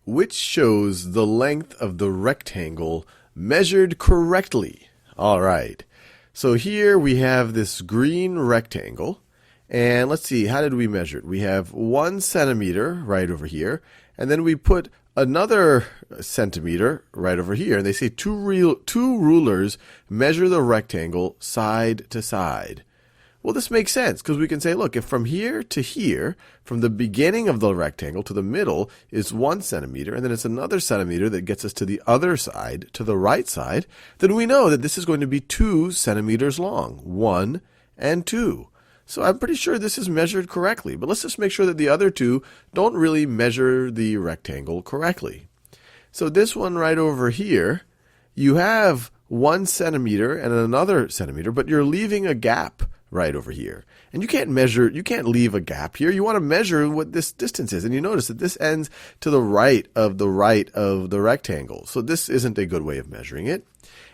which shows the length of the rectangle measured correctly. All right. So here we have this green rectangle. And let's see, how did we measure it? We have 1 centimeter right over here. And then we put another centimeter right over here. And they say two rulers measure the rectangle side to side. Well, this makes sense because we can say, look, if from here to here, from the beginning of the rectangle to the middle is 1 centimeter, and then it's another centimeter that gets us to the other side, to the right side, then we know that this is going to be 2 centimeters long, 1 and 2. So I'm pretty sure this is measured correctly, but let's just make sure that the other two don't really measure the rectangle correctly. So this one right over here, you have 1 centimeter and another centimeter, but you're leaving a gap right over here. And you can't leave a gap here. You want to measure what this distance is. And you notice that this ends to the right of the rectangle. So this isn't a good way of measuring it.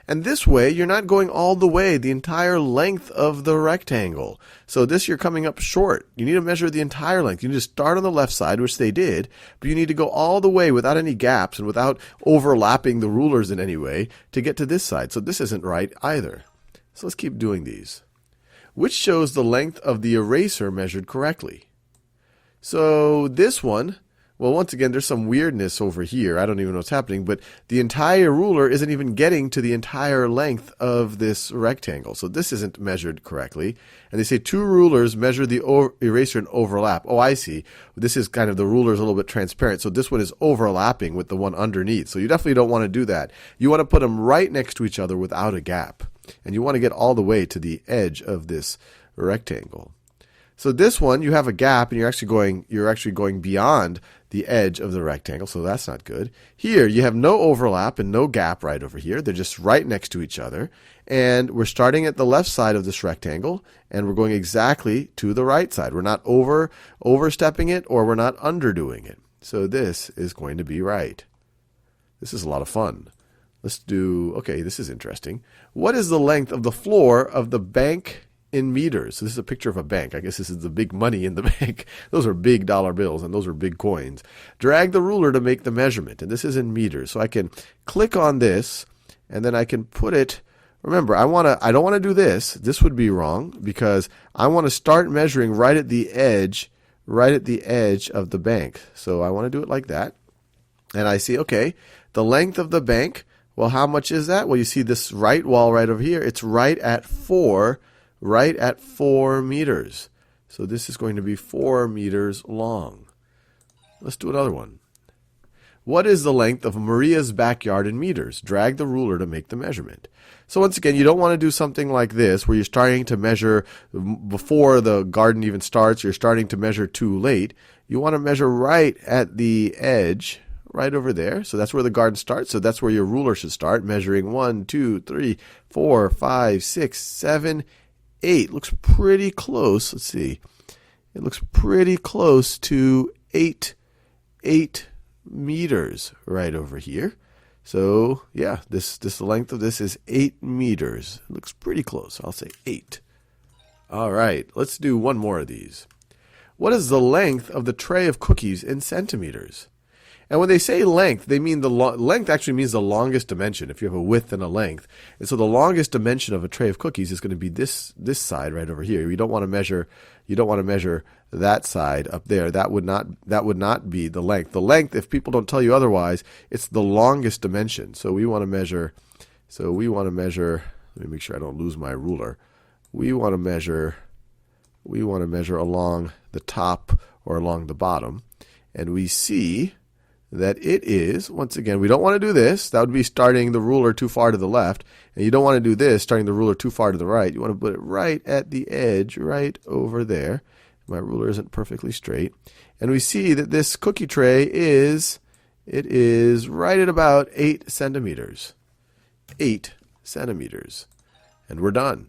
And this way, you're not going all the way, the entire length of the rectangle. So this, you're coming up short. You need to measure the entire length. You need to start on the left side, which they did, but you need to go all the way without any gaps and without overlapping the rulers in any way to get to this side. So this isn't right either. So let's keep doing these. Which shows the length of the eraser measured correctly. So this one, well, once again, there's some weirdness over here. I don't even know what's happening, but the entire ruler isn't even getting to the entire length of this rectangle. So this isn't measured correctly. And they say 2 rulers measure the eraser and overlap. Oh, I see. This is kind of, the ruler is a little bit transparent. So this one is overlapping with the one underneath. So you definitely don't want to do that. You want to put them right next to each other without a gap. And you want to get all the way to the edge of this rectangle. So this one, you have a gap, and you're actually going beyond the edge of the rectangle, so that's not good. Here, you have no overlap and no gap right over here. They're just right next to each other. And we're starting at the left side of this rectangle, and we're going exactly to the right side. We're not overstepping it, or we're not underdoing it. So this is going to be right. This is a lot of fun. Let's do, okay, this is interesting. What is the length of the floor of the bank in meters? So this is a picture of a bank. I guess this is the big money in the bank. Those are big dollar bills, and those are big coins. Drag the ruler to make the measurement, and this is in meters. So I can click on this, and then I can put it. Remember, I don't want to do this. This would be wrong because I want to start measuring right at the edge of the bank. So I want to do it like that. And I see, okay, the length of the bank. Well, how much is that? Well, you see this right wall right over here. It's right at 4 meters. So this is going to be 4 meters long. Let's do another one. What is the length of Maria's backyard in meters? Drag the ruler to make the measurement. So once again, you don't want to do something like this where you're starting to measure before the garden even starts. You're starting to measure too late. You want to measure right at the edge, right over there. So that's where the garden starts. So that's where your ruler should start, measuring 1, 2, 3, 4, 5, 6, 7, 8. Looks pretty close. Let's see. It looks pretty close to 8 meters right over here. So yeah, the length of this is 8 meters. It looks pretty close. I'll say 8. All right, let's do one more of these. What is the length of the tray of cookies in centimeters? And when they say length, they mean length actually means the longest dimension. If you have a width and a length, and so the longest dimension of a tray of cookies is going to be this side right over here. You don't want to measure that side up there. That would not be the length. The length, if people don't tell you otherwise, it's the longest dimension. So we want to measure. Let me make sure I don't lose my ruler. We want to measure along the top or along the bottom, and we see that it is, once again, we don't want to do this. That would be starting the ruler too far to the left. And you don't want to do this, starting the ruler too far to the right. You want to put it right at the edge, right over there. My ruler isn't perfectly straight. And we see that this cookie tray is right at about 8 centimeters. 8 centimeters. And we're done.